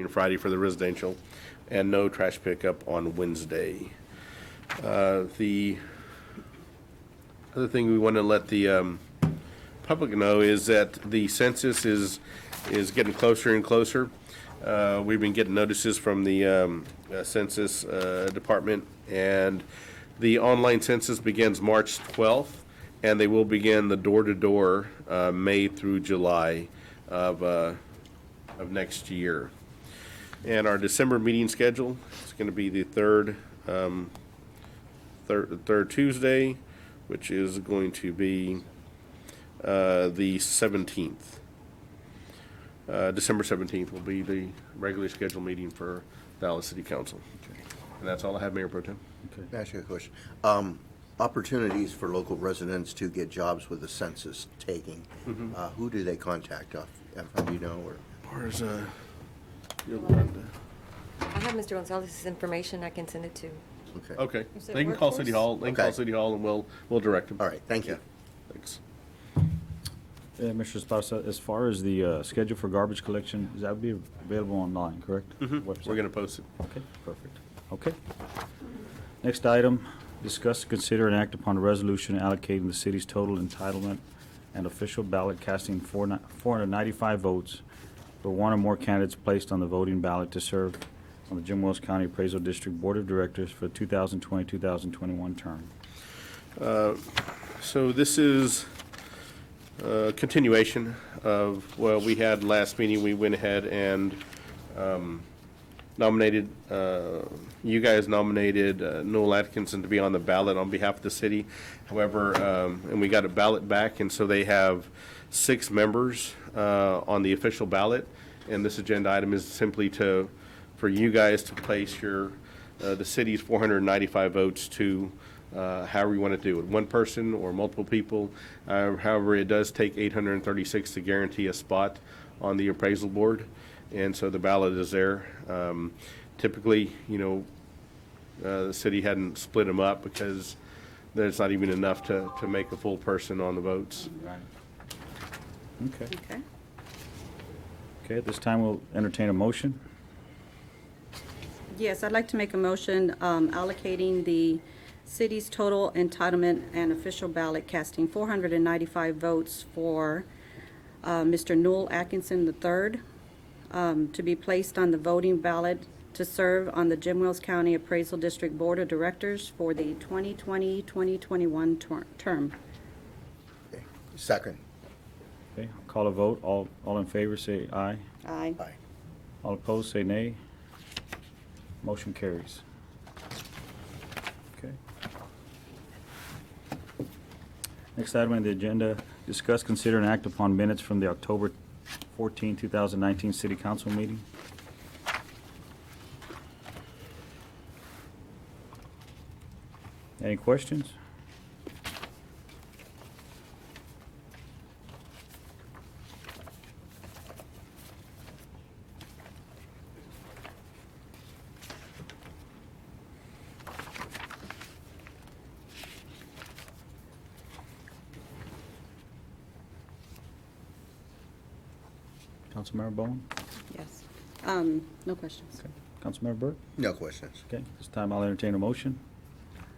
Friday for the residential, and no trash pickup on Wednesday. The other thing we want to let the public know is that the census is getting closer and closer. We've been getting notices from the census department, and the online census begins March 12th, and they will begin the door-to-door May through July of next year. And our December meeting schedule is going to be the third Tuesday, which is going to be the 17th. December 17th will be the regularly scheduled meeting for Dallas City Council. And that's all I have, Mayor Pro Tem. Can I ask you a question? Opportunities for local residents to get jobs with the census taking. Who do they contact? Do you know? Or Where's I have Mr. Gonzalez's information. I can send it to. okay. Okay, You said they can call workforce? City Hall. They can call Okay. City Hall, and we'll direct them. All right. Thank you. Thanks. Mr. Esparza, as far as the schedule for garbage collection, is that be available online, correct? Website? We're going to post it. Okay, perfect. Okay. Next item, discuss, consider, and act upon a resolution allocating the city's total entitlement and official ballot casting 495 votes for one or more candidates placed on the voting ballot to serve on the Jim Wells County Appraisal District Board of Directors for the 2020-2021 term. So this is a continuation of, well, we had last meeting, we went ahead and nominated, you guys nominated Noel Atkinson to be on the ballot on behalf of the city. However, and we got a ballot back, and so they have 6 members on the official ballot. And this agenda item is simply for you guys to place the city's 495 votes to however you want to do it, one person or multiple people. However, it does take 836 to guarantee a spot on the appraisal board, and so the ballot is there. Typically, the city hadn't split them up because there's not even enough to make a full person on the votes. Right. Okay. Okay. Okay, at this time, we'll entertain a motion. Yes, I'd like to make a motion allocating the city's total entitlement and official ballot casting 495 votes for Mr. Noel Atkinson III to be placed on the voting ballot to serve on the Jim Wells County Appraisal District Board of Directors for the 2020-2021 term. Okay. Second. Okay, I'll call a vote. All in favor, say aye. Aye. Aye. All opposed, say nay. Motion carries. Okay. Next item on the agenda, discuss, consider, and act upon minutes from the October 14, 2019 City Council meeting. Any questions? Councilmember Bowen? Yes. No questions. Okay. Councilmember Burke? No questions. Okay, this time I'll entertain a motion.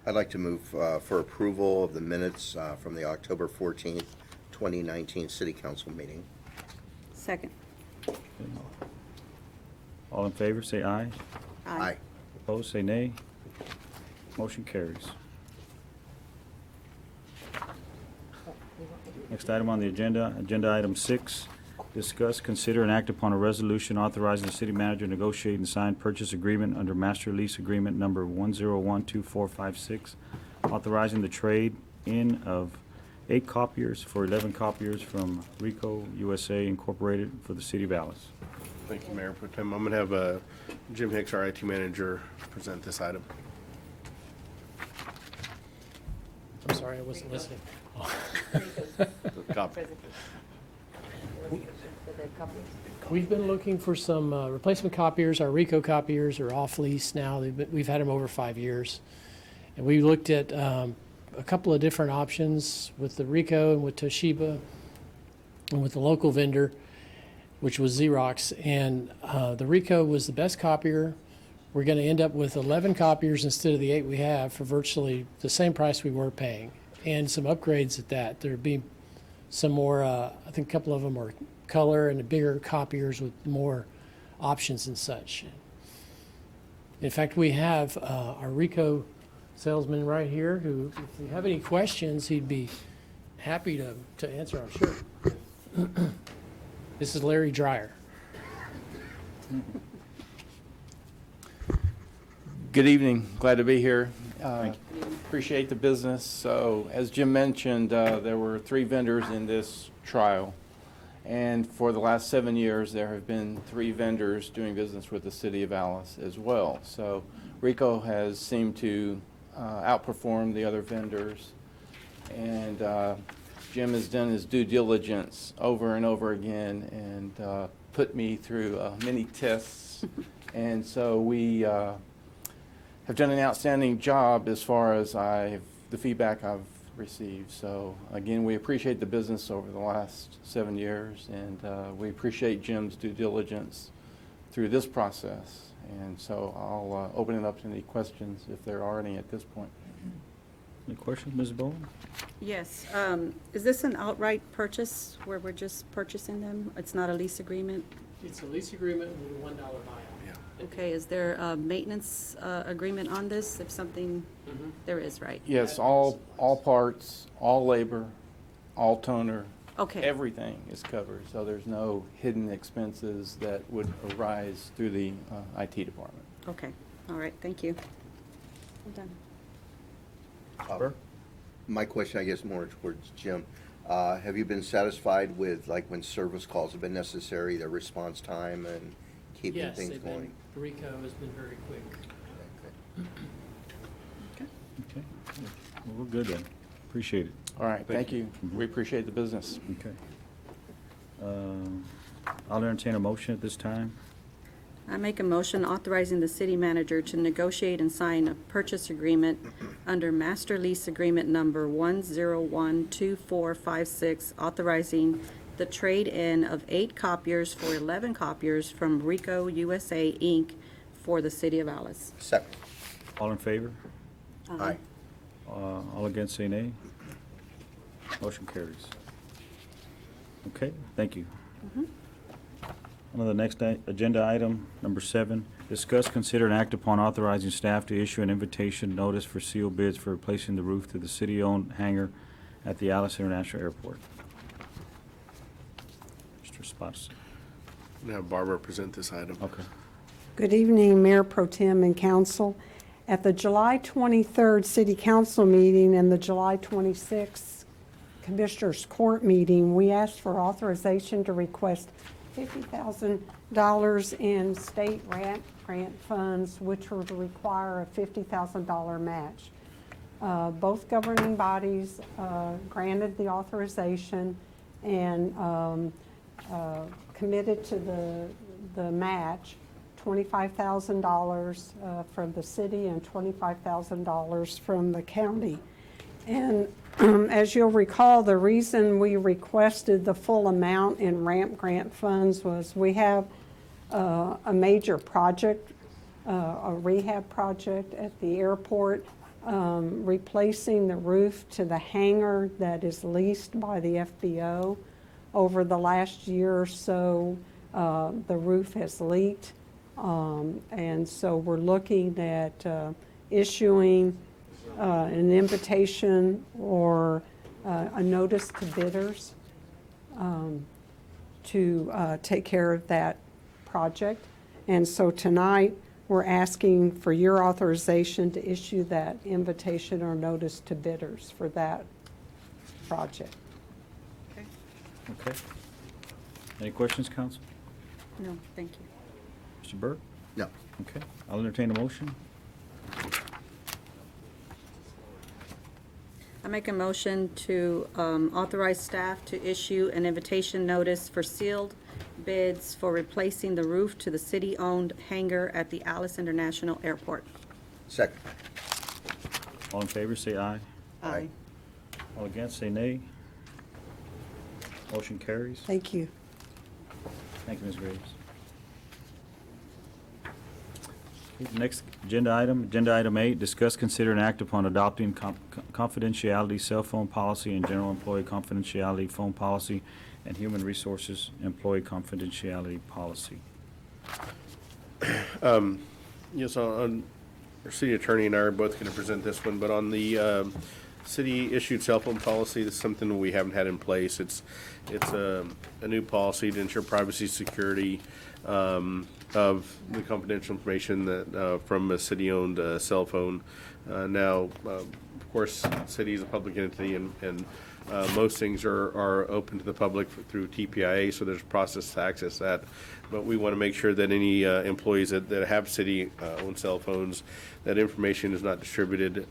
I'd like to move for approval of the minutes from the October 14th, 2019 City Council meeting. Second. Okay. All in favor, say aye. Aye. Opposed, say nay. Motion carries. Next item on the agenda, agenda item 6, discuss, consider, and act upon a resolution authorizing the city manager to negotiate and sign purchase agreement under master lease agreement number 1012456, authorizing the trade-in of 8 copiers for 11 copiers from Rico USA Incorporated for the city of Dallas. Thank you, Mayor Pro Tem. I'm going to have Jim Hicks, our IT manager, present this item. I'm sorry, I wasn't listening. Copy. We've been looking for some replacement copiers. Our Rico copiers are off lease now. We've had them over 5 years. And we looked at a couple of different options with the Rico and with Toshiba and with the local vendor. which was Xerox, and the Rico was the best copier. We're going to end up with 11 copiers instead of the 8 we have for virtually the same price we were paying, and some upgrades at that. There'd be some more, I think a couple of them are color and bigger copiers with more options and such. In fact, we have our Rico salesman right here who, if you have any questions, he'd be happy to answer, I'm sure. This is Larry Dreyer. Good evening. Glad to be here. Appreciate the business. So, as Jim mentioned, there were 3 vendors in this trial. And for the last 7 years, there have been 3 vendors doing business with the City of Alice as well. So, Rico has seemed to outperform the other vendors. And Jim has done his due diligence over and over again and put me through many tests. And so we have done an outstanding job as far as the feedback I've received. So again, we appreciate the business over the last 7 years, and we appreciate Jim's due diligence through this process. And so I'll open it up to any questions if there are any at this point. Any questions, Ms. Bowen? Yes. Is this an outright purchase where we're just purchasing them? It's not a lease agreement? It's a lease agreement with a $1 buyout. Okay, is there a maintenance agreement on this if something, there is, right? Yes, all parts, all labor, all toner, Okay. everything is covered. So there's no hidden expenses that would arise through the IT department. Okay, all right, thank you. I'm done. My question, I guess, more towards Jim. Have you been satisfied with, like, when service calls have been necessary, their response time and keeping Yes, things they've been, going? Rico has been very quick. Okay. Well, we're good then. Appreciate it. All right, thank you. We appreciate the business. Okay. I'll entertain a motion at this time. I make a motion authorizing the city manager to negotiate and sign a purchase agreement under master lease agreement number 1012456, authorizing the trade-in of 8 copiers for 11 copiers from Rico USA, Inc. for the city of Alice. Second. All in favor? Aye. All against, say nay. Motion carries. Okay, thank you. On to the next agenda item, number 7, discuss, consider, and act upon authorizing staff to issue an invitation notice for sealed bids for replacing the roof to the city-owned hangar at the Alice International Airport. Mr. Spots. I'm going to have Barbara present this item. Okay. Good evening, Mayor Pro Tem and Council. At the July 23rd City Council meeting and the July 26th Commissioners Court meeting, we asked for authorization to request $50,000 in state grant funds, which would require a $50,000 match. Both governing bodies granted the authorization and committed to the match, $25,000 from the city and $25,000 from the county. And as you'll recall, the reason we requested the full amount in ramp grant funds was we have a major project, a rehab project at the airport, replacing the roof to the hangar that is leased by the FBO. Over the last year or so, the roof has leaked. And so we're looking at issuing an invitation or a notice to bidders to take care of that project. And so tonight, we're asking for your authorization to issue that invitation or notice to bidders for that project. Okay. Any questions, council? No, thank you. Mr. Burke? No. Okay. I'll entertain a motion. I make a motion to authorize staff to issue an invitation notice for sealed bids for replacing the roof to the city-owned hangar at the Alice International Airport. Second. All in favor, say aye. Aye. All against, say nay. Motion carries. Thank you. Thank you, Ms. Graves. Okay, next agenda item 8, discuss, consider, and act upon adopting confidentiality cell phone policy and general employee confidentiality phone policy and human resources employee confidentiality policy. Yes, our city attorney and I are both going to present this one, but on the city-issued cell phone policy, this is something we haven't had in place. It's a new policy to ensure privacy, security of the confidential information that from a city-owned cell phone. Now, of course, the city is a public entity, and most things are open to the public through TPIA, so there's a process to access that. But we want to make sure that any employees that have city-owned cell phones, that information is not distributed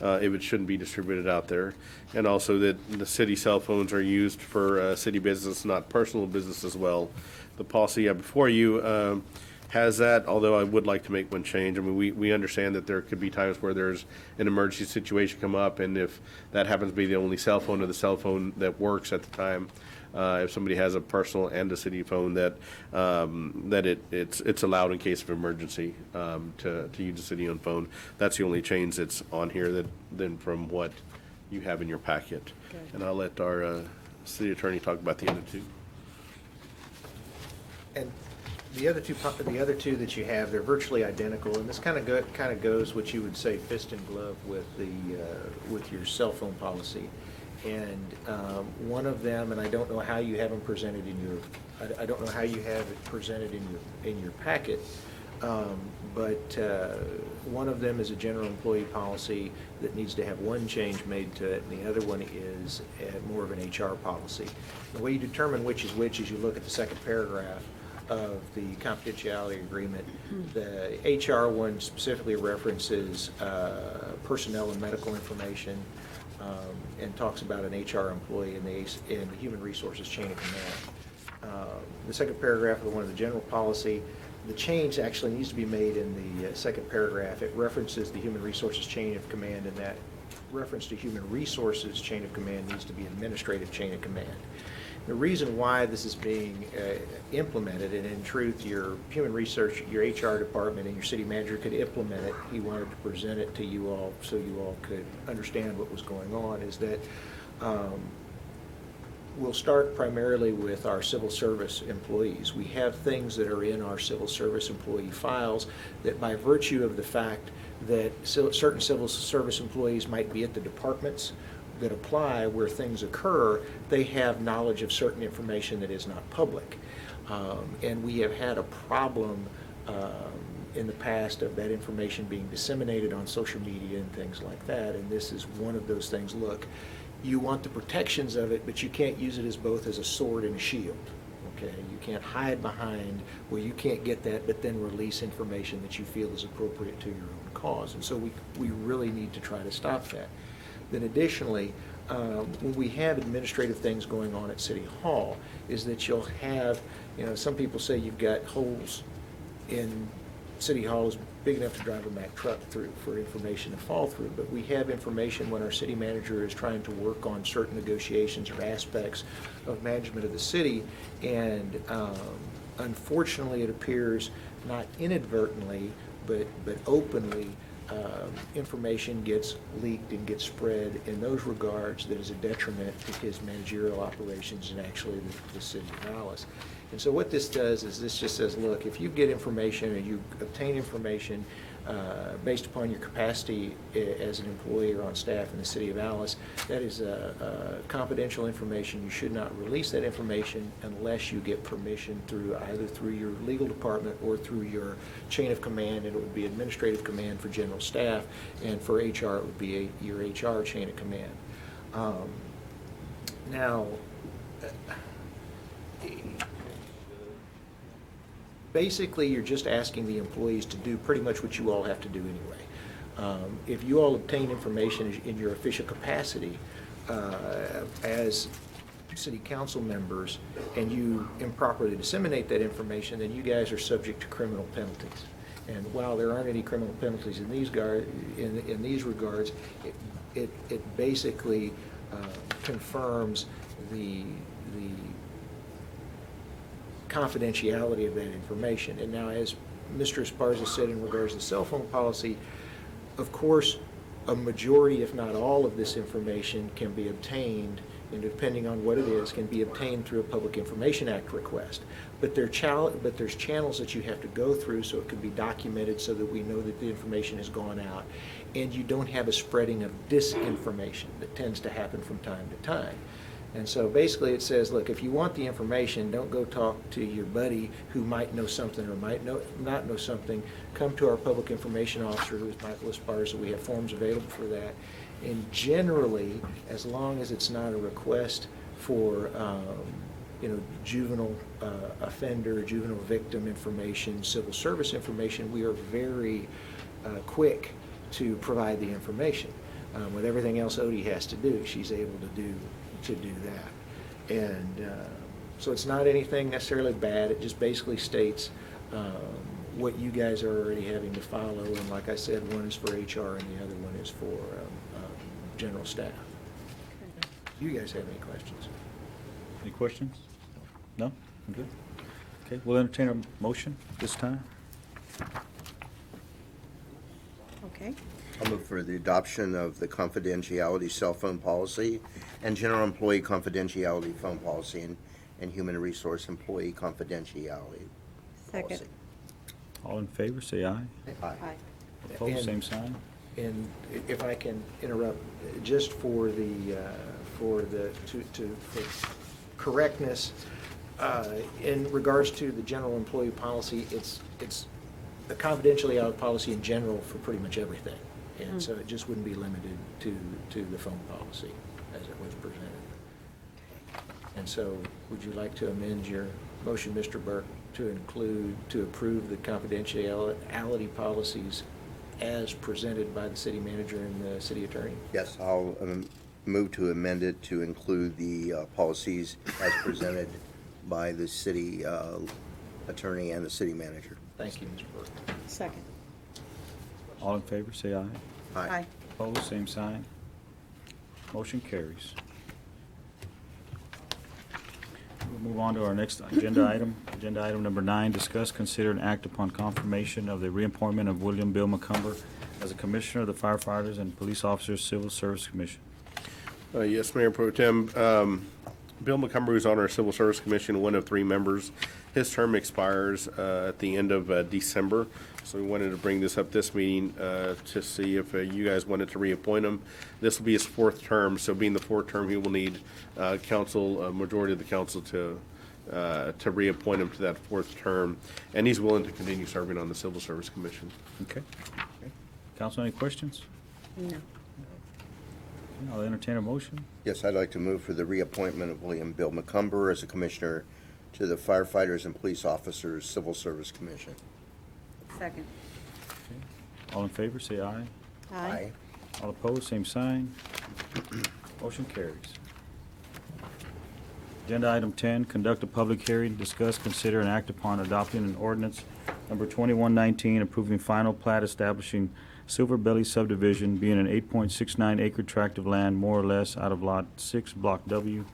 if it shouldn't be distributed out there. And also that the city cell phones are used for city business, not personal business as well. The policy before you has that, although I would like to make one change. I mean, we understand that there could be times where there's an emergency situation come up, and if that happens to be the only cell phone or the cell phone that works at the time, if somebody has a personal and a city phone, that it's allowed in case of emergency to use a city-owned phone. That's the only change that's on here than from what you have in your packet. Okay. And I'll let our city attorney talk about the other two. And the other two that you have, they're virtually identical, and this kind of goes what you would say fist and glove with with your cell phone policy. And one of them, and I don't know how you have them presented I don't know how you have it presented in your packet, but one of them is a general employee policy that needs to have one change made to it, and the other one is more of an HR policy. The way you determine which is you look at the second paragraph of the confidentiality agreement. The HR one specifically references personnel and medical information, and talks about an HR employee in the human resources chain of command. The second paragraph of one of the general policy, the change actually needs to be made in the second paragraph. It references the human resources chain of command, and that reference to human resources chain of command needs to be administrative chain of command. The reason why this is being implemented, and in truth, your human research, your HR department, and your city manager could implement it. He wanted to present it to you all so you all could understand what was going on, is that we'll start primarily with our civil service employees. We have things that are in our civil service employee files that, by virtue of the fact that certain civil service employees might be at the departments that apply where things occur, they have knowledge of certain information that is not public. And we have had a problem in the past of that information being disseminated on social media and things like that, and this is one of those things. Look, you want the protections of it, but you can't use it as both as a sword and a shield. Okay, you can't hide behind, well, you can't get that, but then release information that you feel is appropriate to your own cause. And so we really need to try to stop that. Then additionally, when we have administrative things going on at City Hall, is that you'll have, some people say you've got holes in City Hall is big enough to drive a Mack truck through for information to fall through. But we have information when our city manager is trying to work on certain negotiations or aspects of management of the city, and unfortunately it appears not inadvertently but openly information gets leaked and gets spread in those regards that is a detriment to his managerial operations and actually the city of Dallas. And so what this does is this just says, look, if you get information and you obtain information based upon your capacity as an employee or on staff in the city of Alice, that is confidential information. You should not release that information unless you get permission either through your legal department or through your chain of command, and it would be administrative command for general staff, and for HR it would be your HR chain of command. Now, basically, you're just asking the employees to do pretty much what you all have to do anyway. If you all obtain information in your official capacity as city council members and you improperly disseminate that information, then you guys are subject to criminal penalties. And while there aren't any criminal penalties in these regards, it basically confidentiality of that information. And now, as Mr. Esparza said in regards to the cell phone policy, of course, a majority, if not all, of this information can be obtained, and depending on what it is, can be obtained through a Public Information Act request. But there's channels that you have to go through so it can be documented so that we know that the information has gone out. And you don't have a spreading of disinformation that tends to happen from time to time. And so basically it says, look, if you want the information, don't go talk to your buddy who might know something or might not know something. Come to our public information officer, who is Michael Esparza. We have forms available for that. And generally, as long as it's not a request for, juvenile offender, juvenile victim information, civil service information, we are very quick to provide the information. With everything else Odie has to do, she's able to do that. And so it's not anything necessarily bad. It just basically states what you guys are already having to follow. And like I said, one is for HR and the other one is for general staff. Do you guys have any questions? Any questions? No? I'm good. Okay, we'll entertain a motion this time. Okay. I'll move for the adoption of the confidentiality cell phone policy and general employee confidentiality phone policy and human resource employee confidentiality Second. policy. All in favor, say aye. Aye. Opposed, And- same sign. And if I can interrupt, just for correctness, in regards to the general employee policy, it's a confidentiality policy in general for pretty much everything. And so it just wouldn't be limited to the phone policy as it was presented. And so would you like to amend your motion, Mr. Burke, to approve the confidentiality policies as presented by the city manager and the city attorney? Yes, I'll move to amend it to include the policies as presented by the city attorney and the city manager. Thank you, Mr. Burke. Second. All in favor, say aye. Aye. Opposed, same sign. Motion carries. We'll move on to our next agenda item. Agenda item number 9, discuss, consider, and act upon confirmation of the reappointment of William Bill McCumber as a Commissioner of the Firefighters and Police Officers Civil Service Commission. Yes, Mayor Pro Tem. Bill McCumber is on our Civil Service Commission, one of 3 members. His term expires at the end of December, so we wanted to bring this up this meeting to see if you guys wanted to reappoint him. This will be his 4th term, so being the 4th term, he will need majority of the council to reappoint him to that 4th term, and he's willing to continue serving on the Civil Service Commission. Okay. Council, any questions? No. I'll entertain a motion. Yes, I'd like to move for the reappointment of William Bill McCumber as a commissioner to the Firefighters and Police Officers Civil Service Commission. Second. All in favor, say aye. Aye. All opposed, same sign. Motion carries. Agenda item 10, conduct a public hearing, discuss, consider, and act upon adopting an ordinance number 2119, approving final plat establishing Silver Belly subdivision being an 8.69 acre tract of land, more or less, out of Lot 6, Block W,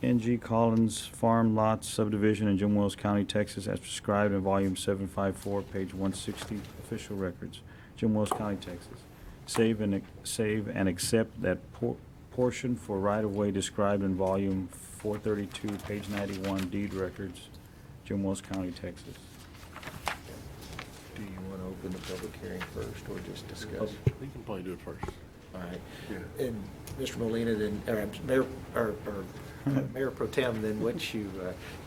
N.G. Collins Farm Lots subdivision in Jim Wells County, Texas, as prescribed in Volume 754, page 160, official records, Jim Wells County, Texas. Save and accept that portion for right-of-way described in Volume 432, page 91, deed records, Jim Wells County, Texas. Do you want to open the public hearing first or just discuss? We can probably do it first. All right. And Mr. Molina, then, Mayor Pro Tem, then what you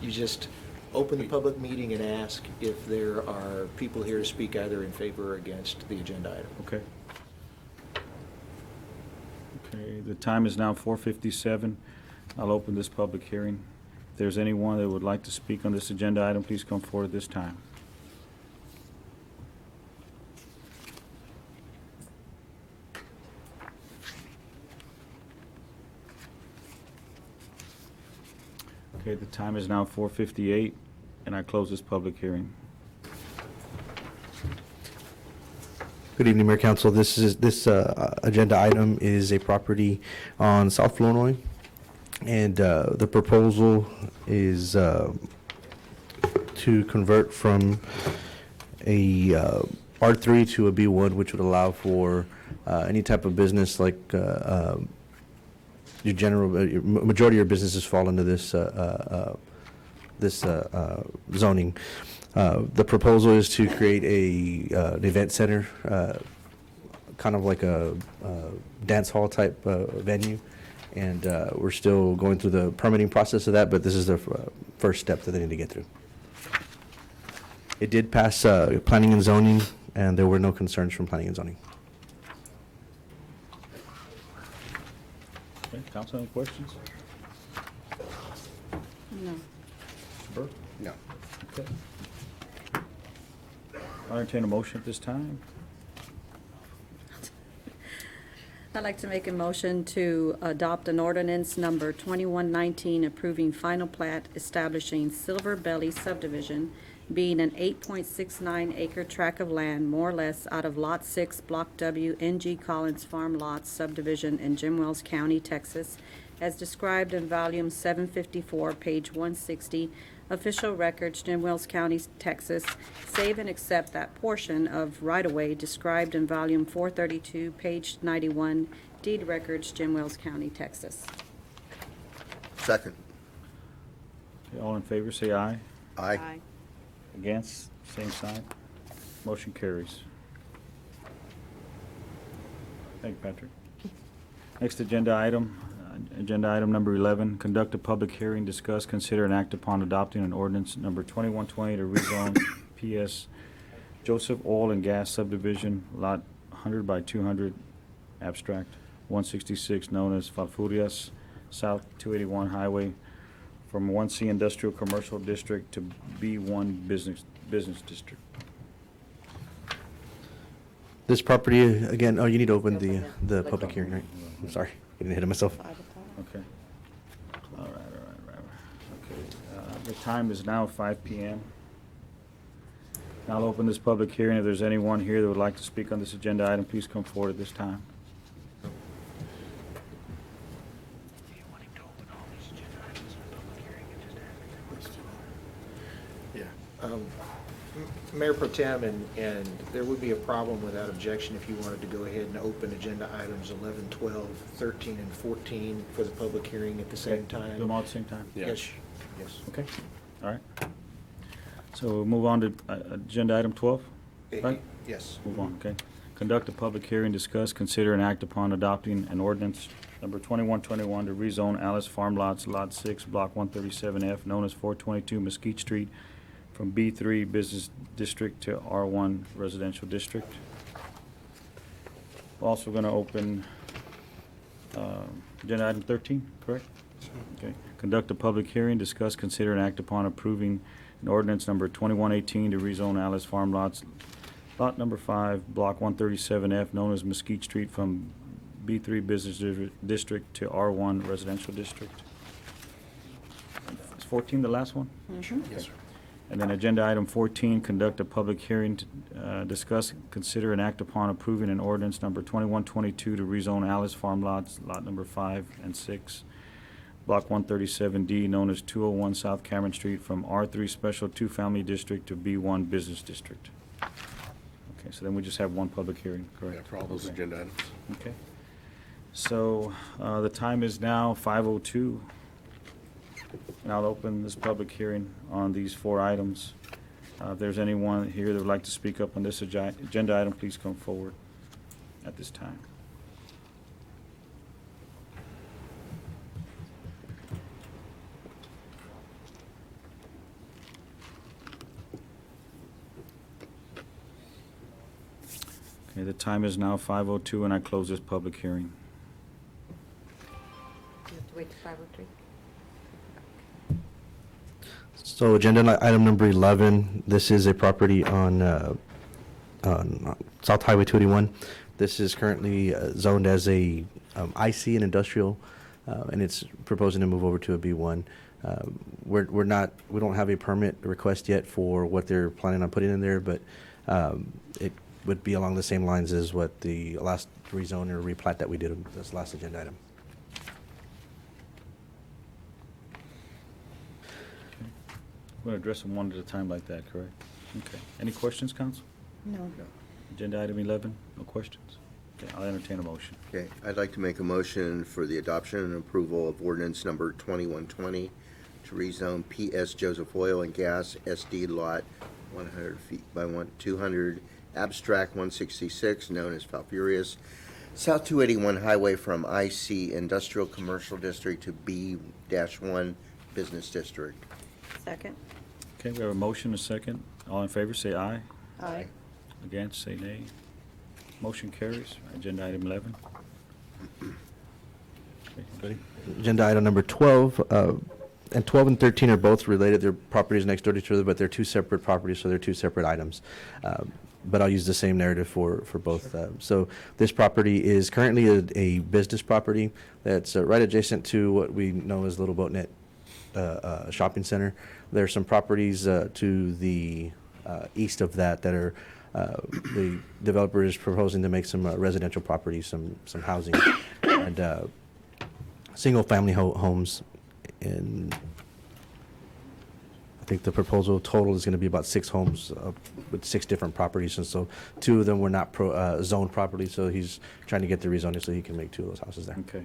just open the public meeting and ask if there are people here to speak either in favor or against the agenda item. Okay. Okay, the time is now 4:57. I'll open this public hearing. If there's anyone that would like to speak on this agenda item, please come forward at this time. Okay, the time is now 4:58, and I close this public hearing. Good evening, Mayor Council. This agenda item is a property on South Flournoy, and the proposal is to convert from a R3 to a B1, which would allow for any type of business like your majority of your businesses fall into this zoning. The proposal is to create an event center, kind of like a dance hall type venue. And we're still going through the permitting process of that, but this is the first step that they need to get through. It did pass planning and zoning, and there were no concerns from planning and zoning. Okay, council, any questions? No. Mr. Burke? No. Okay. I'll entertain a motion at this time. I'd like to make a motion to adopt an ordinance number 2119 approving final plat establishing Silver Belly subdivision being an 8.69 acre tract of land, more or less, out of Lot 6, Block W, NG Collins Farm Lots subdivision in Jim Wells County, Texas, as described in volume 754, page 160, official records, Jim Wells County, Texas, save and accept that portion of right-of-way described in volume 432, page 91, deed records, Jim Wells County, Texas. Second. Okay, all in favor, say aye. Aye. Against, same sign. Motion carries. Thank you, Patrick. Next agenda item number 11, conduct a public hearing, discuss, consider, and act upon adopting an ordinance number 2120 to rezone PS Joseph Oil and Gas Subdivision, Lot 100 by 200, abstract 166, known as Falfurrias, South 281 Highway, from 1C Industrial Commercial District to B1 Business District. This property, again, oh, you need to open the public hearing, right? I'm sorry, getting ahead of myself. Okay. All right. Okay, the time is now 5 p.m. Now I'll open this public hearing. If there's anyone here that would like to speak on this agenda item, please come forward at this time. Mayor Pro Tem, and there would be a problem without objection if you wanted to go ahead and open agenda items 11, 12, 13, and 14 for the public hearing at the same time. Do them all at the same time? Yes. Okay, all right. So we'll move on to agenda item 12, right? Yes. Move on, okay. Conduct a public hearing, discuss, consider, and act upon adopting an ordinance number 2121 to rezone Alice Farm Lots, Lot 6, Block 137F, known as 422 Mesquite Street, from B3 Business District to R1 Residential District. We're also going to open agenda item 13, correct? Okay. Conduct a public hearing, discuss, consider, and act upon approving an ordinance number 2118 to rezone Alice Farm Lots, Lot number 5, Block 137F, known as Mesquite Street, from B3 Business District to R1 Residential District. Is 14 the last one? Yes, sir. And then agenda item 14, conduct a public hearing to discuss, consider, and act upon approving an ordinance number 2122 to rezone Alice Farm Lots, Lot number 5 and 6, Block 137D, known as 201 South Cameron Street, from R3 Special 2-Family District to B1 Business District. Okay, so then we just have one public hearing, correct? Yeah, for all those agenda items. Okay. So the time is now 5:02. And I'll open this public hearing on these 4 items. If there's anyone here that would like to speak up on this agenda item, please come forward at this time. Okay, the time is now 5:02, and I close this public hearing. You have to wait till 5:03. So agenda item number 11, this is a property on South Highway 281. This is currently zoned as a IC, an industrial, and it's proposing to move over to a B1. We don't have a permit request yet for what they're planning on putting in there, but it would be along the same lines as what the last rezone or replat that we did on this last agenda item. We're going to address them one at a time like that, correct? Okay. Any questions, council? No. Agenda item 11, no questions? Okay, I'll entertain a motion. Okay, I'd like to make a motion for the adoption and approval of ordinance number 2120 to rezone PS Joseph Oil and Gas SD Lot 100 feet by 200, Abstract 166, known as Falfurrias, South 281 Highway from IC Industrial Commercial District to B-1 Business District. Second. Okay, we have a motion, a second. All in favor, say aye. Aye. Against, say nay. Motion carries. Agenda item 11. Okay, Ready? Agenda item number 12, and 12 and 13 are both related. They're properties next door to each other, but they're two separate properties, so they're two separate items. But I'll use the same narrative for both. So this property is currently a business property that's right adjacent to what we know as Little Boatnet Shopping Center. There are some properties to the east of that are the developer is proposing to make some residential properties, some housing, and single-family homes. And I think the proposal total is going to be about 6 homes with 6 different properties. And so 2 of them were not zoned properly, so he's trying to get the rezoning so he can make 2 of those houses there. Okay.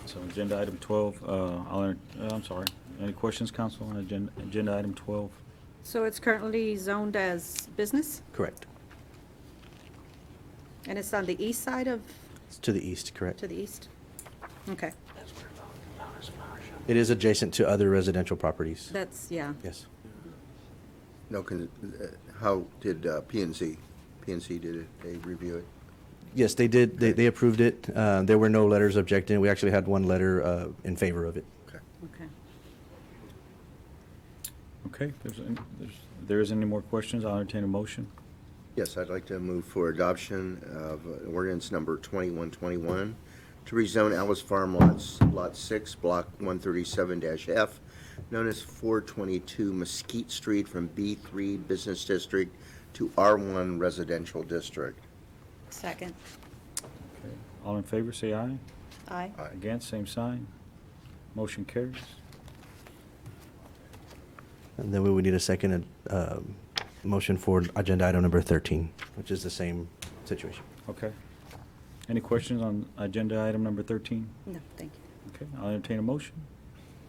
So agenda item 12, I'm sorry. Any questions, council, on agenda item 12? So it's currently zoned as business, Correct. and it's on the east side of, It's to the east, correct? to the east? Okay, It is adjacent to other residential properties. that's, yeah. Yes. No, how did PNC? PNC did it, they review it? Yes, they did. They approved it. There were no letters objecting. We actually had 1 letter in favor of it. Okay. Okay. Okay, there isn't any more questions, I'll entertain a motion. Yes, I'd like to move for adoption of ordinance number 2121 to rezone Alice Farm Lot 6, Block 137-F, known as 422 Mesquite Street from B3 Business District to R1 Residential District. Second. Okay. All in favor, say aye. Aye. Aye. Against, same sign. Motion carries. And then we would need a second motion for agenda item number 13, which is the same situation. Okay. Any questions on agenda item number 13? No, thank you. Okay, I'll entertain a motion.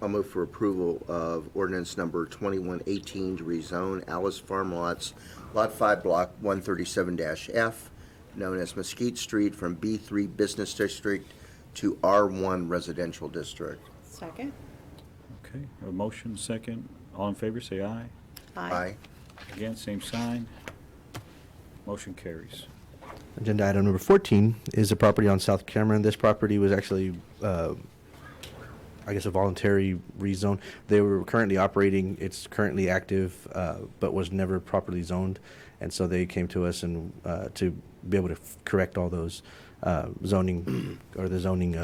I'll move for approval of ordinance number 2118 to rezone Alice Farm Lots, Lot 5, Block 137-F, known as Mesquite Street from B3 Business District to R1 Residential District. Second. Okay, a motion, second. All in favor, say aye. Aye. Against, same sign. Motion carries. Agenda item number 14 is a property on South Cameron. This property was actually, I guess, a voluntary rezone. They were currently operating, it's currently active, but was never properly zoned. And so they came to us and to be able to correct all those zoning or the zoning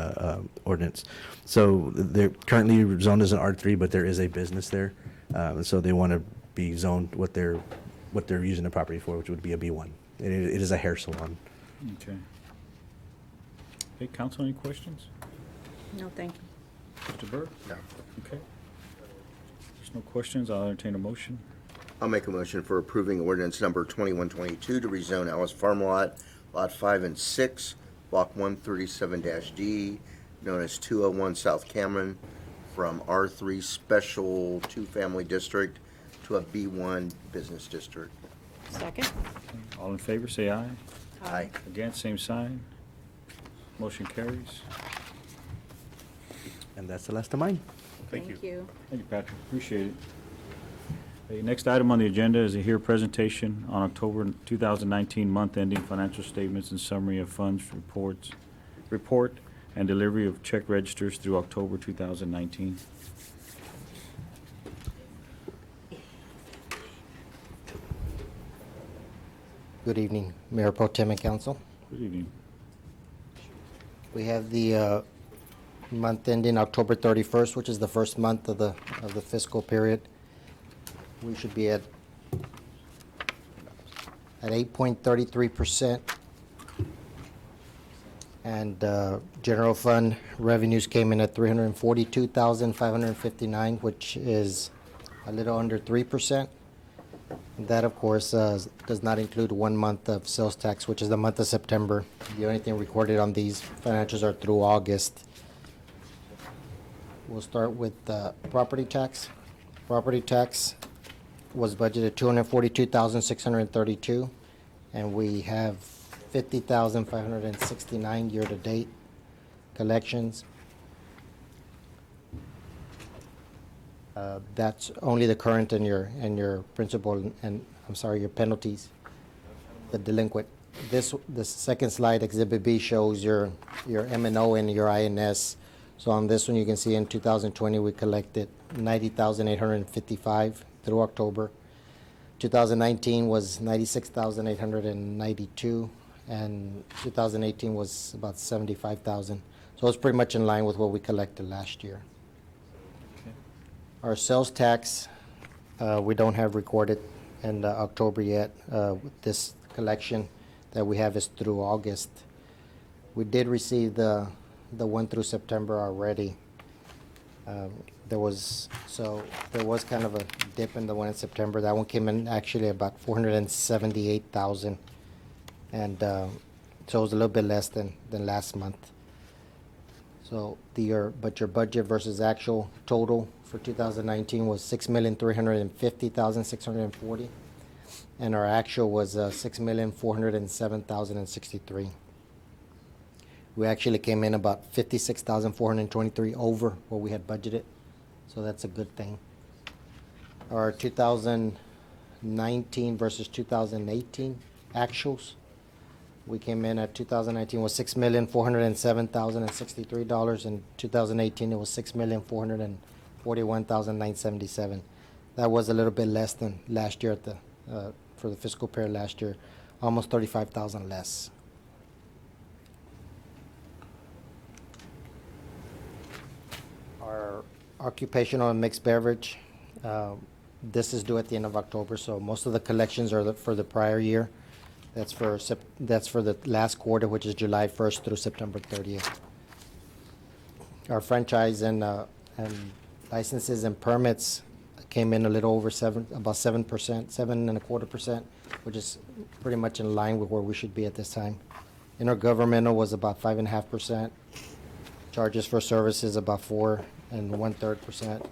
ordinance. So they're currently zoned as an R3, but there is a business there. And so they want to be zoned what they're using the property for, which would be a B1. It is a hair salon. Okay. Hey, council, any questions? No, thank you. Mr. Burke? No. Okay. There's no questions, I'll entertain a motion. I'll make a motion for approving ordinance number 2122 to rezone Alice Farm Lot, Lot 5 and 6, Block 137-D, known as 201 South Cameron, from R3 Special 2-Family District to a B1 Business District. Second. Okay, all in favor, say aye. Aye. Against, same sign. Motion carries. And that's the last of mine. Thank you. Thank you. Thank you, Patrick. Appreciate it. Okay, next item on the agenda is a hear presentation on October 2019 month-ending financial statements and summary of funds report and delivery of check registers through October 2019. Good evening, Mayor Pro Tem and Council. Good evening. We have the month ending October 31st, which is the first month of the fiscal period. We should be at 8.33%. And general fund revenues came in at $342,559, which is a little under 3%. That, of course, does not include 1 month of sales tax, which is the month of September. The only thing recorded on these financials are through August. We'll start with property tax. Property tax was budgeted $242,632, and we have $50,569 year-to-date collections. That's only the current and your principal and, I'm sorry, your penalties, the delinquent. The second slide, Exhibit B, shows your M&O and your INS. So on this one, you can see in 2020, we collected $90,855 through October. 2019 was $96,892, and 2018 was about $75,000. So it's pretty much in line with what we collected last year. Our sales tax, we don't have recorded in October yet. This collection that we have is through August. We did receive the one through September already. There was kind of a dip in the one in September. That one came in actually about $478,000, and so it was a little bit less than last month. So your budget versus actual total for 2019 was $6,350,640, and our actual was $6,407,063. We actually came in about 56,423 over what we had budgeted, so that's a good thing. Our 2019 versus 2018 actuals, we came in at 2019 was $6,407,063, and 2018 it was $6,441,977. That was a little bit less than last year for the fiscal period last year, almost 35,000 less. Our occupational and mixed beverage, this is due at the end of October, so most of the collections are for the prior year. That's for the last quarter, which is July 1st through September 30th. Our franchise and licenses and permits came in a little over about 7%, 7.25%, which is pretty much in line with where we should be at this time. Intergovernmental was about 5.5%. Charges for services about 4 1/3%.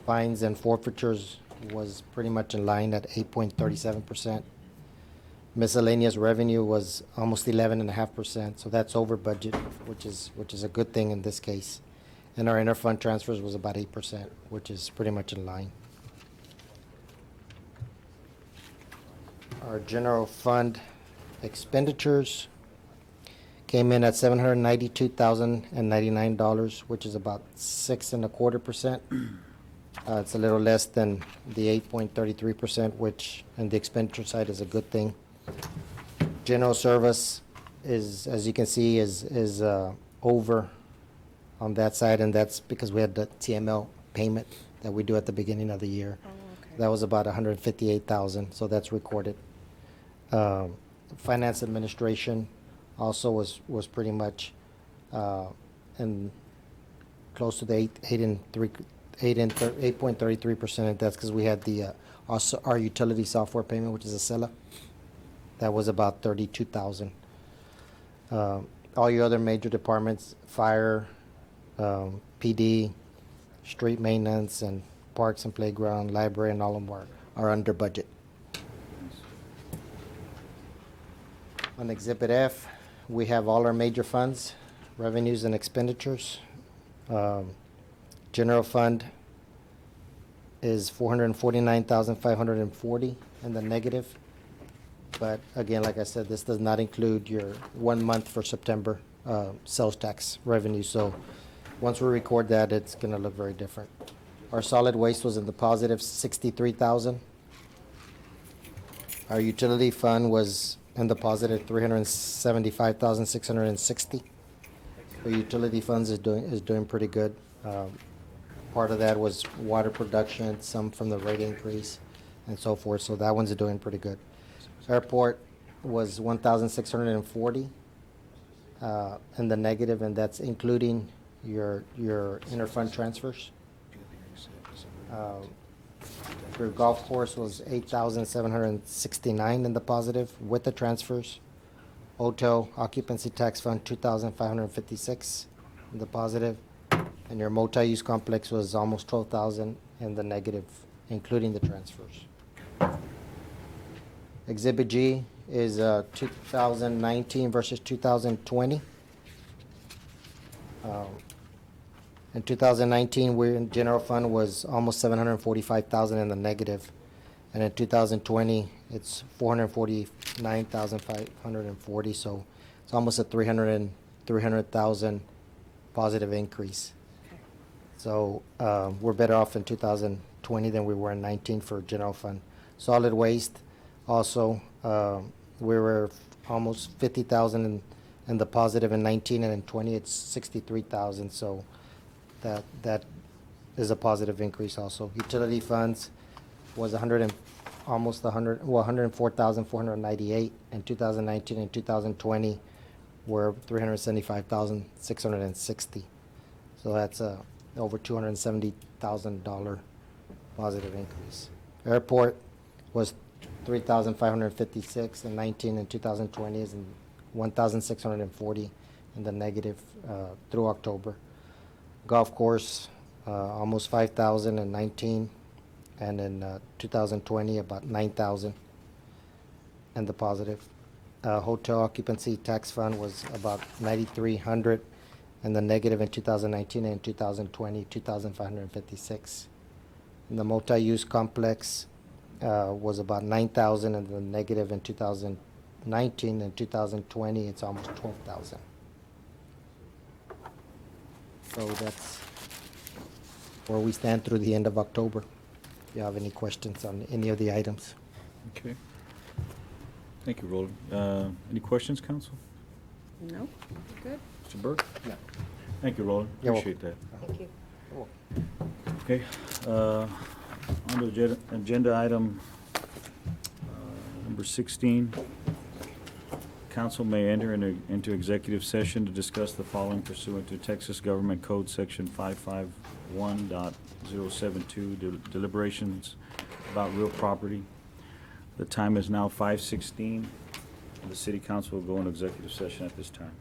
Fines and forfeitures was pretty much in line at 8.37%. Miscellaneous revenue was almost 11.5%, so that's over budget, which is a good thing in this case. And our interfund transfers was about 8%, which is pretty much in line. Our general fund expenditures came in at $792,099, which is about 6.25%. It's a little less than the 8.33%, which on the expenditure side is a good thing. General service is, as you can see, is over on that side, and that's because we had the TML payment that we do at the beginning of the year. Oh, okay. That was about $158,000, so that's recorded. Finance administration also was pretty much in close to the 8.33%, and that's because we had the also our utility software payment, which is Acela. That was about $32,000. All your other major departments, fire, PD, street maintenance, and parks and playground, library, and all of them are under budget. On Exhibit F, we have all our major funds, revenues and expenditures. General fund is $449,540 in the negative. But again, like I said, this does not include your 1 month for September sales tax revenue. So once we record that, it's going to look very different. Our solid waste was in the positive 63,000. Our utility fund was in the positive 375,660. The utility funds is doing pretty good. Part of that was water production, some from the rate increase, and so forth. So that one's doing pretty good. Airport was 1,640 in the negative, and that's including your interfund transfers. For golf course was 8,769 in the positive with the transfers. Hotel occupancy tax fund 2,556 in the positive. And your multi-use complex was almost 12,000 in the negative, including the transfers. Exhibit G is 2019 versus 2020. In 2019, we're in general fund was almost 745,000 in the negative, and in 2020, it's 449,540. So it's almost a 300,000 positive increase. So we're better off in 2020 than we were in 19 for general fund. Solid waste, also, we were almost 50,000 in the positive in 19, and in 20 it's 63,000. So that is a positive increase also. Utility funds was 104,498 in 2019, and 2020 were 375,660. So that's over $270,000 positive increase. Airport was 3,556 in 19, and 2020 is 1,640 in the negative through October. Golf course, almost 5,000 in 19, and in 2020 about 9,000 in the positive. Hotel occupancy tax fund was about 9,300 in the negative in 2019, and in 2020 2,556. And the multi-use complex was about 9,000 in the negative in 2019, and 2020 it's almost 12,000. So that's where we stand through the end of October. If you have any questions on any of the items. Okay. Thank you, Roland. Any questions, council? No? Good. Mr. Burke? No. Thank you, Roland. You're Appreciate that. Thank you. Okay, on to agenda item number 16. Council may enter into executive session to discuss the following pursuant to Texas Government Code Section 551.072, deliberations about real property. The time is now 5:16. The city council will go into executive session at this time.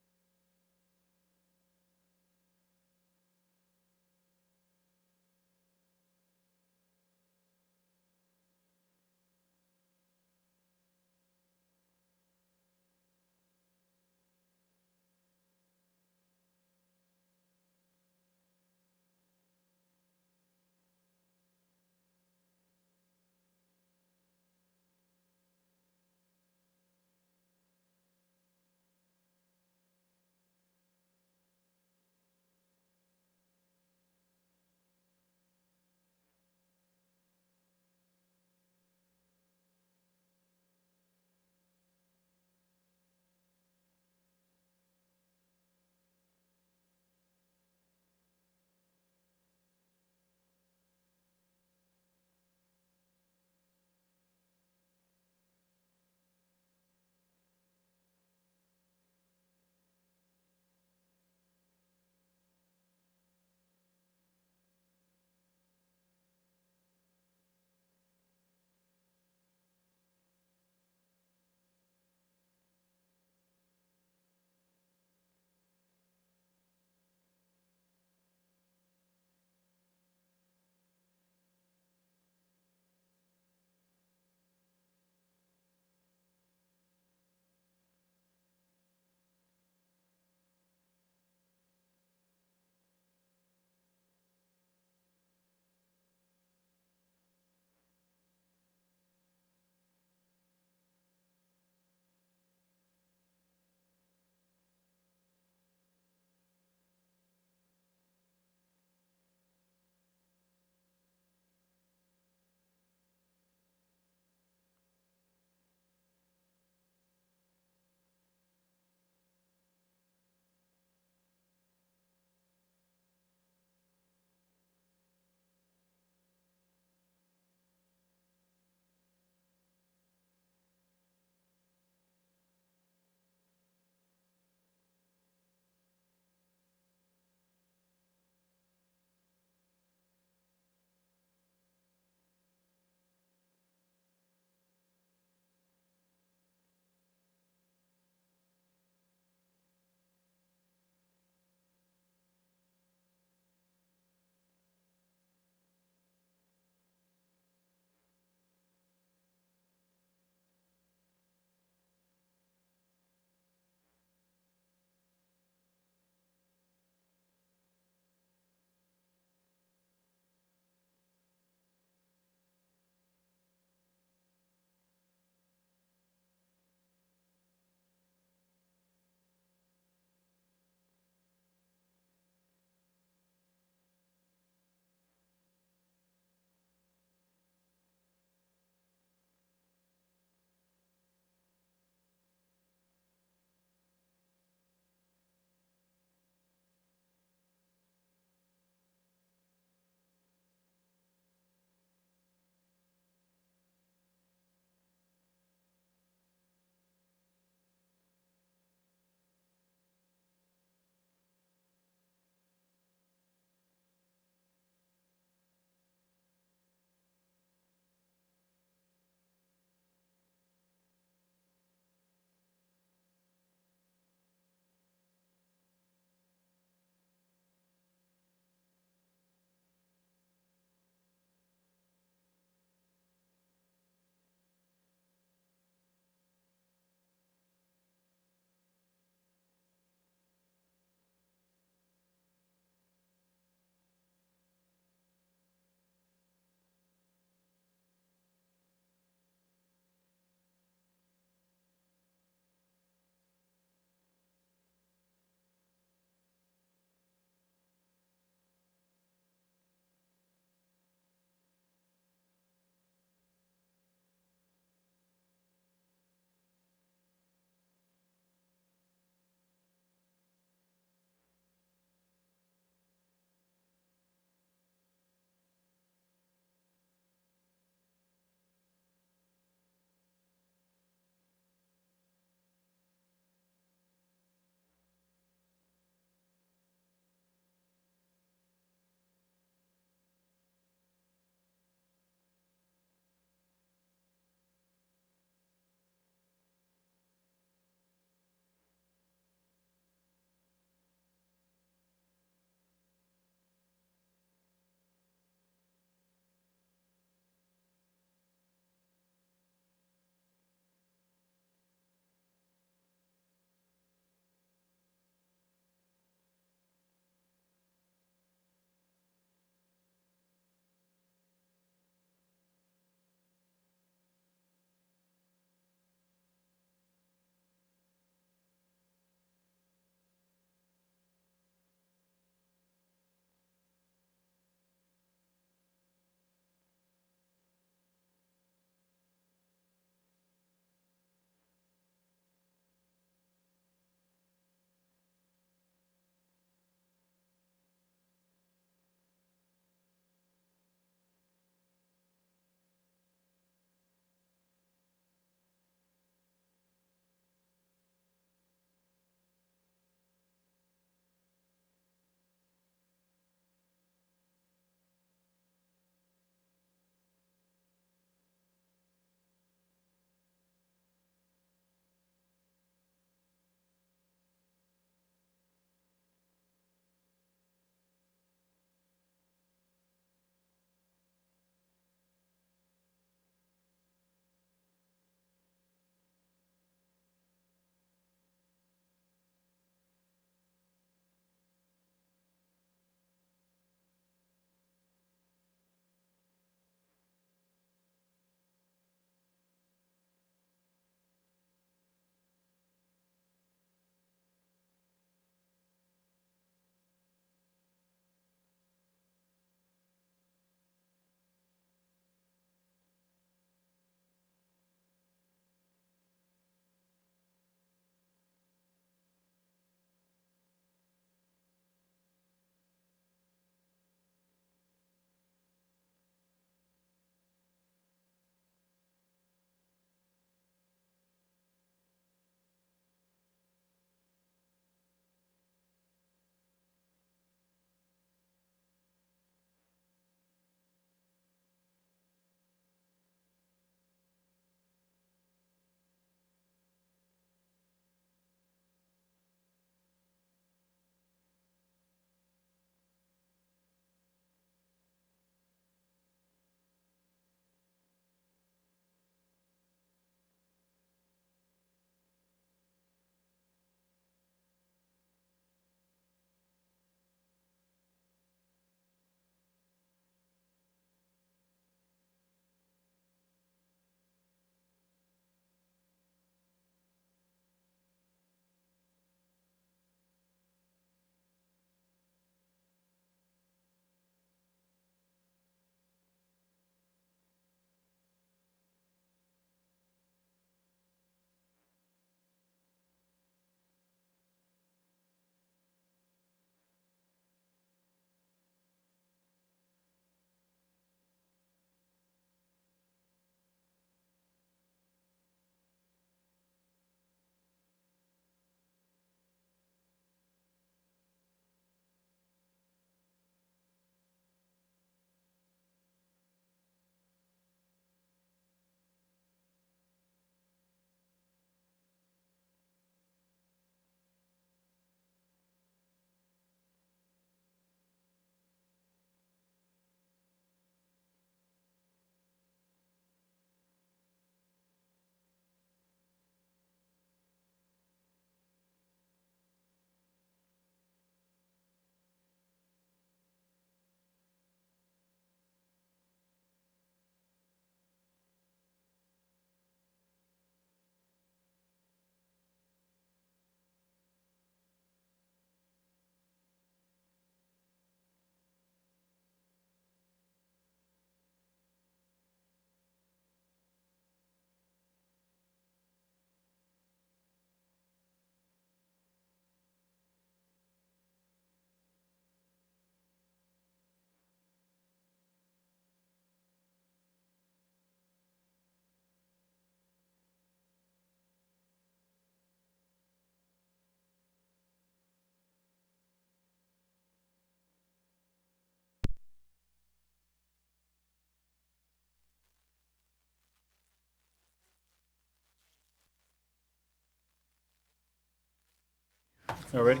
All ready?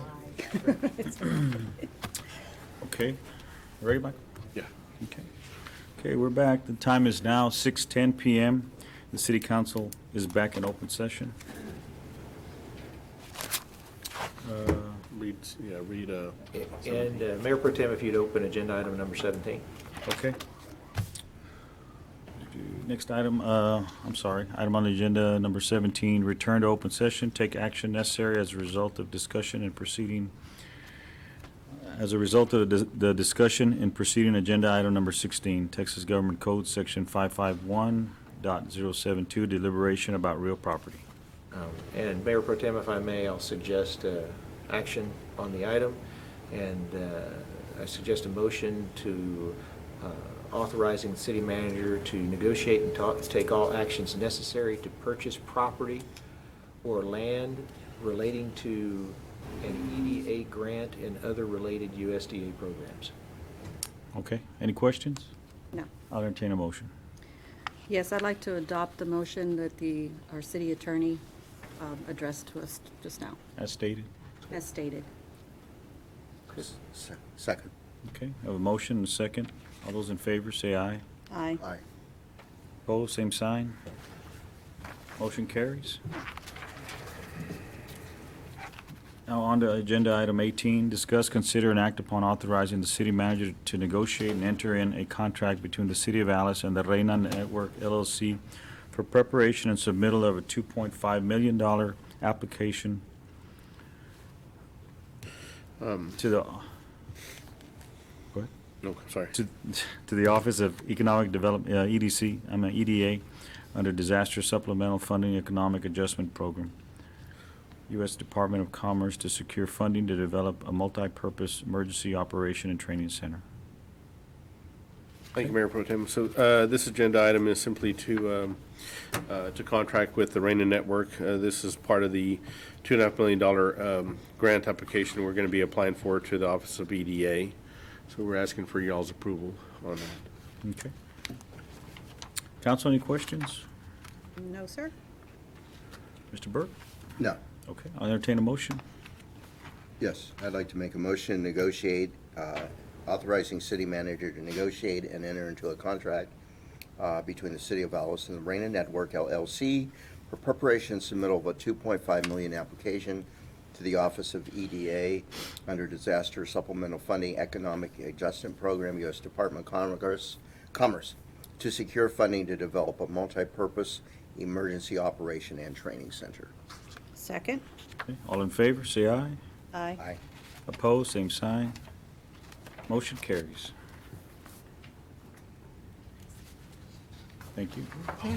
Okay. Ready, Mike? Yeah. Okay. Okay, we're back. The time is now 6:10 PM. The city council is back in open session. Read, And Mayor Pro Tem, if you'd open agenda item number 17. Okay. Next item, I'm sorry, item on the agenda, number 17, return to open session, take action necessary as a result of discussion and proceeding. As a result of the discussion and proceeding, agenda item number 16, Texas Government Code, Section 551.072, deliberation about real property. And Mayor Pro Tem, if I may, I'll suggest action on the item, and I suggest a motion to authorizing the city manager to negotiate and take all actions necessary to purchase property or land relating to an EDA grant and other related USDA programs. Okay, any questions? No. I'll entertain a motion. Yes, I'd like to adopt the motion that our city attorney addressed to us just now, As stated. as stated. Second. Okay, I have a motion and a second. All those in favor, say aye. Aye. Aye. Opposed, same sign. Motion carries. Now on to agenda item 18, discuss, consider, and act upon authorizing the city manager to negotiate and enter in a contract between the City of Alice and the Reina Network LLC for preparation and submittal of a $2.5 million application to the, no, sorry. to the Office of Economic Development, EDA, under Disaster Supplemental Funding Economic Adjustment Program, U.S. Department of Commerce, to secure funding to develop a multi-purpose emergency operation and training center. Thank you, Mayor Pro Tem. So this agenda item is simply to contract with the Reina Network. This is part of the $2.5 million grant application we're going to be applying for to the Office of EDA. So we're asking for y'all's approval on that. Okay. Council, any questions? No, sir. Mr. Burke? No. Okay, I'll entertain a motion. Yes, I'd like to make a motion, negotiate, authorizing city manager to negotiate and enter into a contract between the City of Alice and the Reina Network LLC for preparation and submittal of a $2.5 million application to the Office of EDA under Disaster Supplemental Funding Economic Adjustment Program, U.S. Department of Commerce, to secure funding to develop a multi-purpose emergency operation and training center. Second? Okay, all in favor, say aye. Aye. Aye. Opposed, same sign. Motion carries. Thank you. Okay.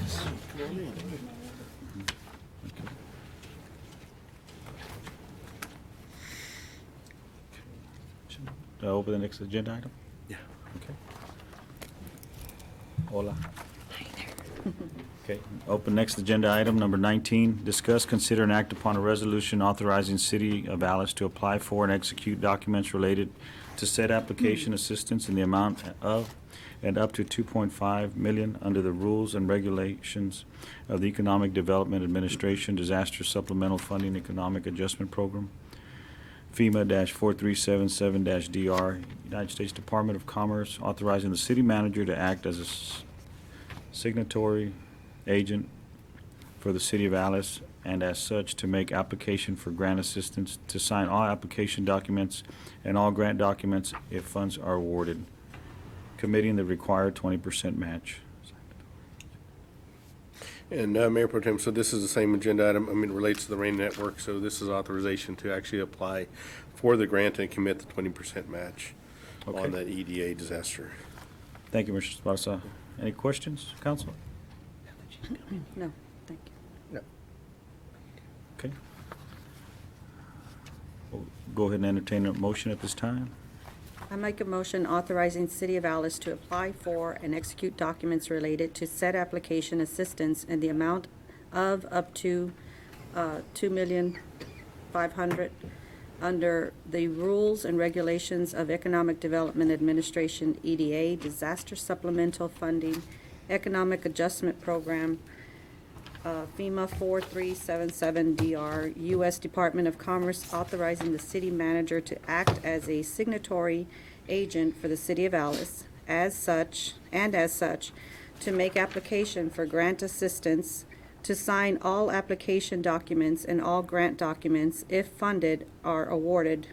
Do I open the next agenda item? Yeah. Okay. Hola. Okay, open next agenda item, number 19, discuss, consider, and act upon a resolution authorizing City of Alice to apply for and execute documents related to said application assistance in the amount of and up to $2.5 million under the rules and regulations of the Economic Development Administration Disaster Supplemental Funding Economic Adjustment Program, FEMA-4377-DR, United States Department of Commerce, authorizing the city manager to act as a signatory agent for the City of Alice, and as such to make application for grant assistance, to sign all application documents and all grant documents if funds are awarded, committing the required 20% match. And Mayor Pro Tem, so this is the same agenda item, it relates to the Reina Network, so this is authorization to actually apply for the grant and commit the 20% match Okay. on that EDA disaster. Thank you, Mr. Esparza. Any questions, council? No, thank you. No. Okay. We'll go ahead and entertain a motion at this time. I make a motion authorizing City of Alice to apply for and execute documents related to said application assistance in the amount of up to $2,500,000 under the rules and regulations of Economic Development Administration, EDA, Disaster Supplemental Funding Economic Adjustment Program, FEMA 4377DR, U.S. Department of Commerce authorizing the city manager to act as a signatory agent for the city of Alice, as such, to make application for grant assistance, to sign all application documents and all grant documents if funds are awarded,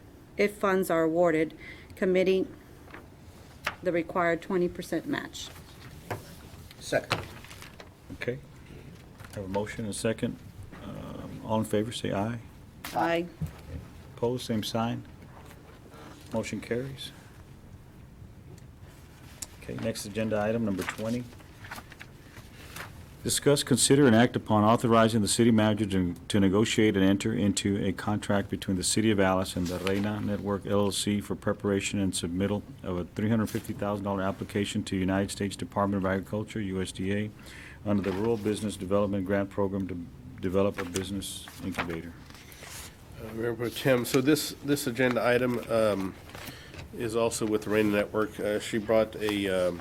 committing the required 20% match. Second. Okay. Have a motion and a second. All in favor, say aye. Aye. Opposed, same sign. Motion carries. Okay, next agenda item, number 20. Discuss, consider, and act upon authorizing the city manager to negotiate and enter into a contract between the City of Alice and the Reina Network LLC for preparation and submittal of a $350,000 application to United States Department of Agriculture, USDA, under the Rural Business Development Grant Program to develop a business incubator. Mayor Pro Tem, so this agenda item is also with the Reina Network. She brought a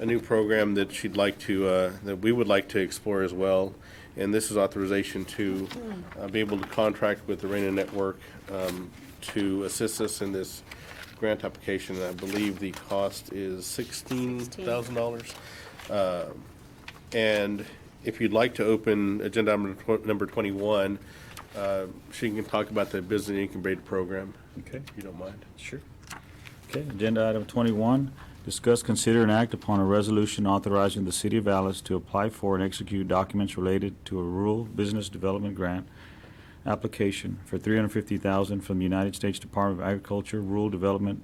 new program that she'd like to, that we would like to explore as well. And this is authorization to be able to contract with the Reina Network to assist us in this grant application. I believe the cost is $16,000. And if you'd like to open agenda number 21, she can talk about the business incubator program, Okay, if you don't mind. sure. Okay, agenda item 21, discuss, consider, and act upon a resolution authorizing the City of Alice to apply for and execute documents related to a rural business development grant application for $350,000 from the United States Department of Agriculture, Rural Development,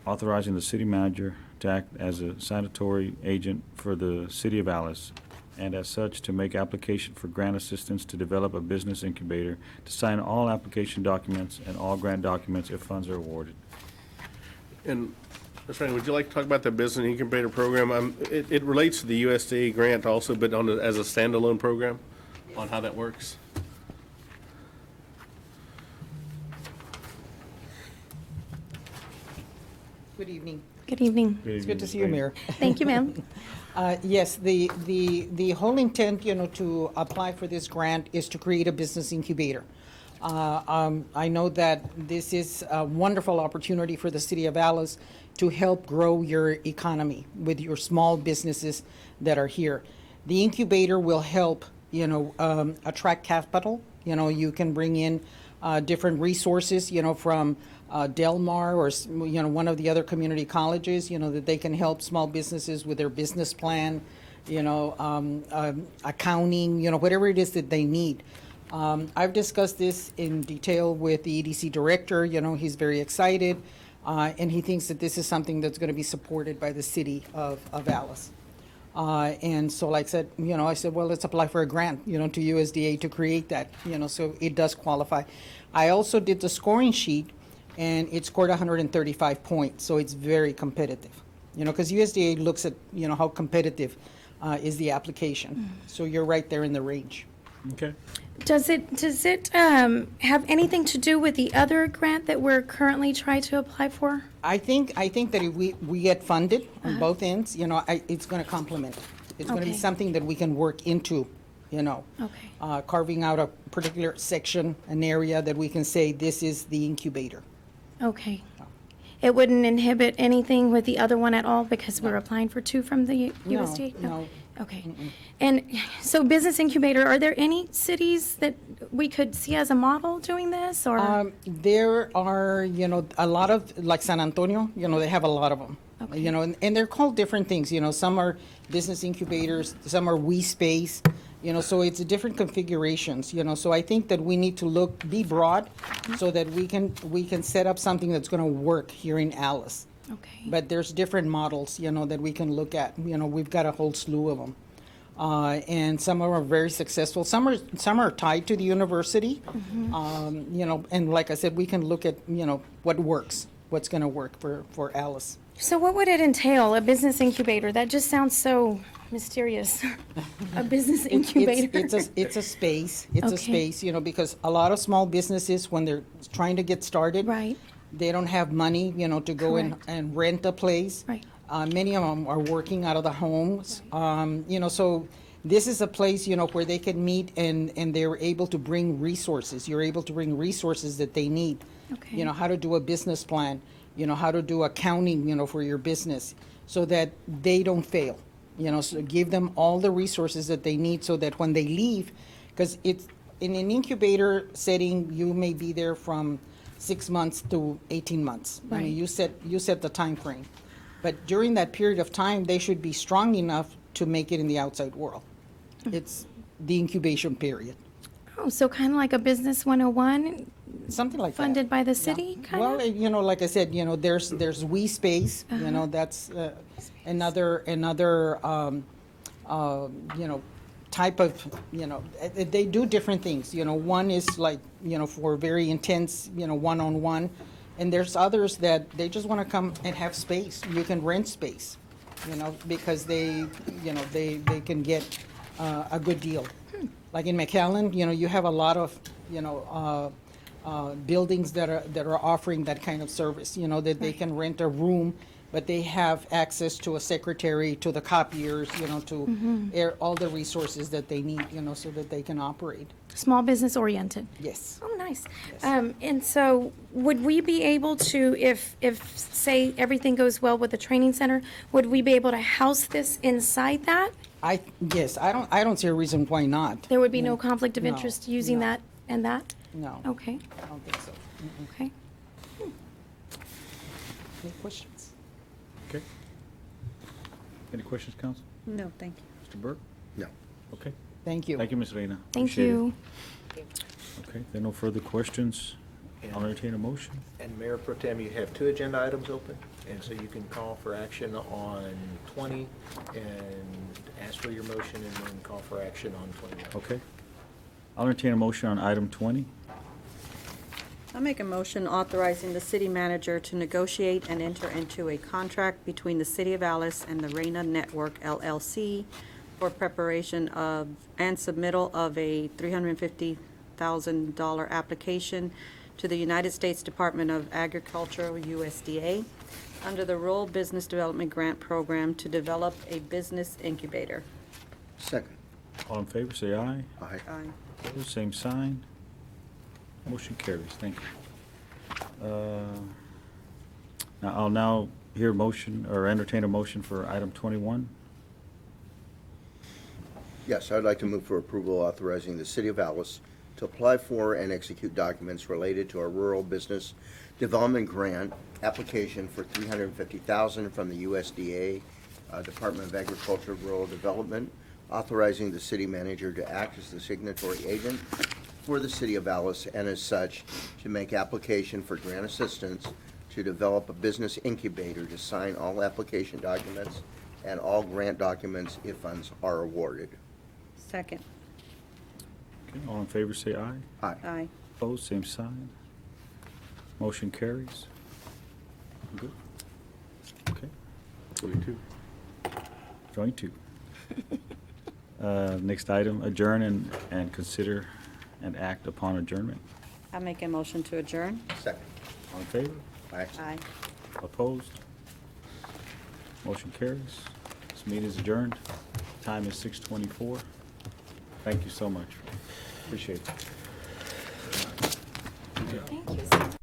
authorizing the city manager to act as a sanitary agent for the City of Alice, and as such, to make application for grant assistance to develop a business incubator, to sign all application documents and all grant documents if funds are awarded. And, Ms. Reina, would you like to talk about the business incubator program? It relates to the USDA grant also, but as a standalone program, on how that works? Good evening. Good evening. It's good to see you, Mayor. Thank you, ma'am. Yes, the whole intent, to apply for this grant is to create a business incubator. I know that this is a wonderful opportunity for the city of Alice to help grow your economy with your small businesses that are here. The incubator will help, attract capital. You can bring in different resources, from Del Mar or, one of the other community colleges, that they can help small businesses with their business plan, accounting, whatever it is that they need. I've discussed this in detail with the EDC director. He's very excited, and he thinks that this is something that's going to be supported by the city of Alice. And so, like I said, I said, well, let's apply for a grant, to USDA to create that, so it does qualify. I also did the scoring sheet, and it scored 135 points, so it's very competitive. Because USDA looks at, how competitive is the application. So you're right there in the range. Okay. Does it have anything to do with the other grant that we're currently trying to apply for? I think that if we get funded on both ends, it's going to complement. It's going to be Okay. something that we can work into, Okay. carving out a particular section, an area that we can say this is the incubator. Okay. It wouldn't inhibit anything with the other one at all because we're applying for two from the USDA? No. Okay. And so business incubator, are there any cities that we could see as a model doing this or? There are, a lot of, like San Antonio, they have a lot of them. Okay. And they're called different things, some are business incubators, some are WeSpace, so it's different configurations, so I think that we need to be broad so that we can set up something that's going to work here in Alice. Okay. But there's different models, that we can look at, we've got a whole slew of them. And some of them are very successful. Some are tied to the university, and like I said, we can look at, what works, what's going to work for Alice. So what would it entail, a business incubator? That just sounds so mysterious. A business incubator. It's a space. It's a Okay. space, because a lot of small businesses, when they're trying to get started, Right. they don't have money, to go in Correct. and rent a place. Right. Many of them are working out of the homes. So this is a place, where they can meet and they're able to bring resources. You're able to bring resources that they need. Okay. How to do a business plan, how to do accounting, for your business so that they don't fail. So give them all the resources that they need so that when they leave, because it's in an incubator setting, you may be there from 6 months to 18 months. I Right. mean, you set the time frame. But during that period of time, they should be strong enough to make it in the outside world. It's the incubation period, Oh, so kind of like a Business 101, something like that. funded by the city, kind Well, of? like I said, there's We Space, that's another type of, they do different things. One is like, for very intense, one-on-one. And there's others that they just want to come and have space. You can rent space, because they can get a good deal. Like in McAllen, you have a lot of, buildings that are offering that kind of service, that they can rent a room, but they have access to a secretary, to the copiers, to all the resources that they need, so that they can operate. Small business oriented. Yes. Oh, nice. And so would we be able to, if say everything goes well with the training center, would we be able to house this inside that? Yes, I don't see a reason why not. There would be no conflict of No, interest using no. that and that? No, Okay, I don't think so. okay. Any questions? Okay. Any questions, council? No, thank you. Mr. Burke? No. Okay. Thank you. Thank you, Ms. Reyna. Thank Appreciate it. you. Okay, there are no further questions. I'll entertain a motion. And Mayor Pro Tem, you have 2 agenda items open, and so you can call for action on 20 and ask for your motion, and then call for action on 21. Okay. I'll entertain a motion on item 20. I make a motion authorizing the city manager to negotiate and enter into a contract between the City of Alice and the Reina Network LLC for preparation of and submittal of a $350,000 application to the United States Department of Agriculture, USDA, under the Rural Business Development Grant Program to develop a business incubator. Second. All in favor, say aye. Aye. Aye. Opposed, same sign. Motion carries. Thank you. I'll now hear a motion or entertain a motion for item 21. Yes, I'd like to move for approval authorizing the City of Alice to apply for and execute documents related to our Rural Business Development Grant application for $350,000 from the USDA, Department of Agriculture Rural Development, authorizing the city manager to act as the signatory agent for the City of Alice and as such to make application for grant assistance to develop a business incubator to sign all application documents and all grant documents if funds are awarded. Second. Okay, all in favor, say aye. Aye. Aye. Opposed, same sign. Motion carries. Good. Okay. 22. 22. Next item, adjourn and consider and act upon adjournment. I make a motion to adjourn. Second. All in favor? Aye. Aye. Opposed? Motion carries. This meeting is adjourned. Time is 6:24. Thank you so much. Appreciate it. Thank you so much.